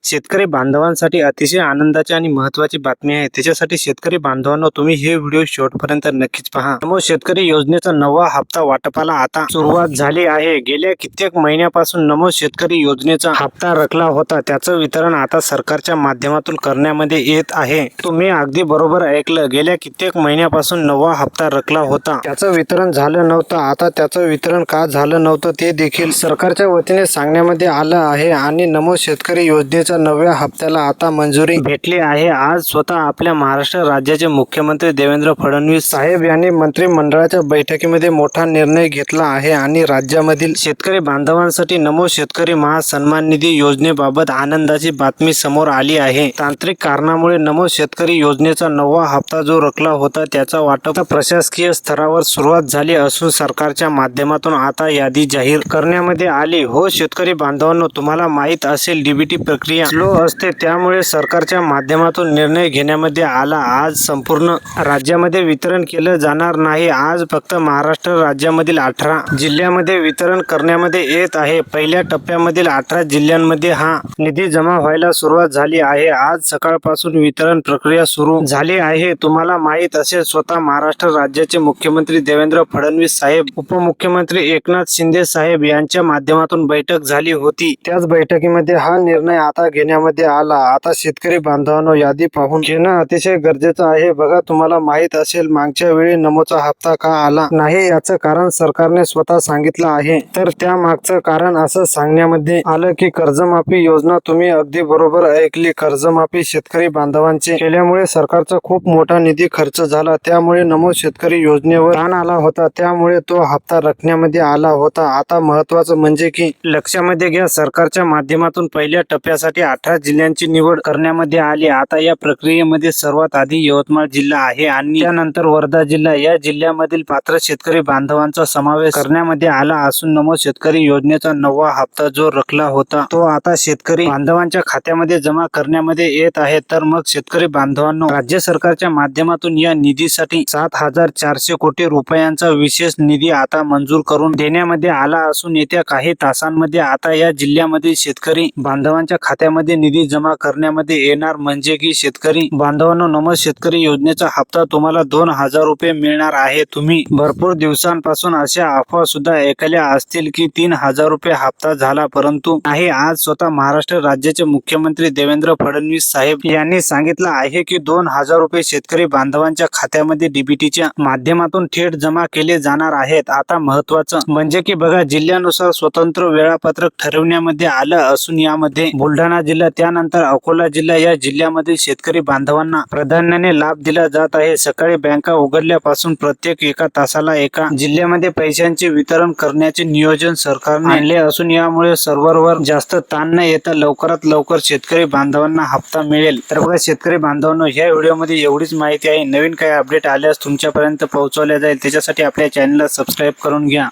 शेतकरी बांधवांसाठी अतिशय आनंदाची आणि महत्त्वाची बातमी आहे। त्याच्यासाठी शेतकरी बांधवांनो, तुम्ही हे व्हिडिओ शेवटपर्यंत नक्कीच पहा। नमो शेतकरी योजनेचा नवा हप्ता वाटपाला आता सुरुवात झाली आहे। गेल्या कित्येक महिन्यापासून नमो शेतकरी योजनेचा हप्ता रखला होता, त्याचं वितरण आता सरकारच्या माध्यमातून करण्यामध्ये येत आहे। तुम्ही अगदी बरोबर ऐकलं, गेल्या कित्येक महिन्यापासून नवा हप्ता रखला होता, त्याचं वितरण झालं नव्हतं। आता त्याचं वितरण का झालं नव्हतं ते देखील सरकारच्या वतीने सांगण्यामध्ये आलं आहे आणि नमो शेतकरी योजनेच्या नव्या हप्त्याला आता मंजुरी भेटली आहे। आज स्वतः आपल्या महाराष्ट्र राज्याचे मुख्यमंत्री देवेंद्र फडणवीस साहेब यांनी मंत्रिमंडळाच्या बैठकीमध्ये मोठा निर्णय घेतला आहे आणि राज्यामधील शेतकरी बांधवांसाठी नमो शेतकरी महासन्मान निधी योजनेबाबत आनंदाची बातमी समोर आली आहे। तांत्रिक कारणामुळे नमो शेतकरी योजनेचा नवा हप्ता जो रखला होता, त्याचा वाटप प्रशासकीय स्तरावर सुरुवात झाली असून सरकारच्या माध्यमातून आता यादी जाहीर करण्यामध्ये आली। हो शेतकरी बांधवांनो, तुम्हाला माहित असेल डीबीटी प्रक्रिया स्लो असते, त्यामुळे सरकारच्या माध्यमातून निर्णय घेण्यामध्ये आला। आज संपूर्ण राज्यामध्ये वितरण केलं जाणार नाही। आज फक्त महाराष्ट्र राज्यामधील 18 जिल्ह्यामध्ये वितरण करण्यामध्ये येत आहे। पहिल्या टप्प्यामधील 18 जिल्ह्यांमध्ये हा निधी जमा व्हायला सुरुवात झाली आहे। आज सकाळपासून वितरण प्रक्रिया सुरू झाली आहे। तुम्हाला माहित असेल, स्वतः महाराष्ट्र राज्याचे मुख्यमंत्री देवेंद्र फडणवीस साहेब, उपमुख्यमंत्री एकनाथ शिंदे साहेब यांच्या माध्यमातून बैठक झाली होती। त्याच बैठकीमध्ये हा निर्णय आता घेण्यामध्ये आला। आता शेतकरी बांधवांनो, यादी पाहून घेणं अतिशय गरजेचं आहे। बघा, तुम्हाला माहित असेल, मागच्या वेळी नमोचा हप्ता का आला नाही याचं कारण सरकारने स्वतः सांगितलं आहे। तर त्या मागचं कारण असं सांगण्यामध्ये आलं की कर्जमाफी योजना, तुम्ही अगदी बरोबर ऐकली, कर्जमाफी शेतकरी बांधवांची केल्यामुळे सरकारचा खूप मोठा निधी खर्च झाला। त्यामुळे नमो शेतकरी योजनेवर ताण आला होता, त्यामुळे तो हप्ता रखण्यामध्ये आला होता। आता महत्वाचं म्हणजे की लक्षामध्ये घ्या, सरकारच्या माध्यमातून पहिल्या टप्प्यासाठी 18 जिल्ह्यांची निवड करण्यामध्ये आली। आता या प्रक्रियेमध्ये सर्वात आधी यवतमाळ जिल्हा आहे आणि त्यानंतर वर्धा जिल्हा। या जिल्ह्यामधील पात्र शेतकरी बांधवांचा समावेश करण्यामध्ये आला असून नमो शेतकरी योजनेचा नवा हप्ता जो रखला होता, तो आता शेतकरी बांधवांच्या खात्यामध्ये जमा करण्यामध्ये येत आहे। तर मग शेतकरी बांधवांनो, राज्य सरकारच्या माध्यमातून या निधीसाठी 7,400 कोटी रुपयांचा विशेष निधी आता मंजूर करून देण्यामध्ये आला असून येत्या काही तासांमध्ये आता या जिल्ह्यामधील शेतकरी बांधवांच्या खात्यामध्ये निधी जमा करण्यामध्ये येणार। म्हणजे की शेतकरी बांधवांनो, नमो शेतकरी योजनेचा हप्ता तुम्हाला 2,000 रुपये मिळणार आहे। तुम्ही भरपूर दिवसांपासून अशा अफवा सुद्धा ऐकल्या असतील की 3,000 रुपये हप्ता झाला, परंतु नाही। आज स्वतः महाराष्ट्र राज्याचे मुख्यमंत्री देवेंद्र फडणवीस साहेब यांनी सांगितलं आहे की 2,000 रुपये शेतकरी बांधवांच्या खात्यामध्ये डीबीटीच्या माध्यमातून थेट जमा केले जाणार आहेत। आता महत्वाचं म्हणजे की बघा, जिल्ह्यानुसार स्वतंत्र वेळापत्रक ठरवण्यामध्ये आलं असून यामध्ये बुलढाणा जिल्हा, त्यानंतर अकोला जिल्हा या जिल्ह्यामधील शेतकरी बांधवांना प्राधान्याने लाभ दिला जात आहे। सकाळी बँका उघडल्यापासून प्रत्येक एका तासाला एका जिल्ह्यामध्ये पैशांचे वितरण करण्याचे नियोजन सरकारने आणले असून यामुळे सर्व्हरवर जास्त ताण न येता लवकरात लवकर शेतकरी बांधवांना हप्ता मिळेल। तर बघा शेतकरी बांधवांनो, ह्या व्हिडिओमध्ये एवढीच माहिती आहे। नवीन काही अपडेट आल्यास तुमच्यापर्यंत पोहोचवल्या जाईल, त्याच्यासाठी आपल्या चॅनलला सबस्क्राईब करून घ्या।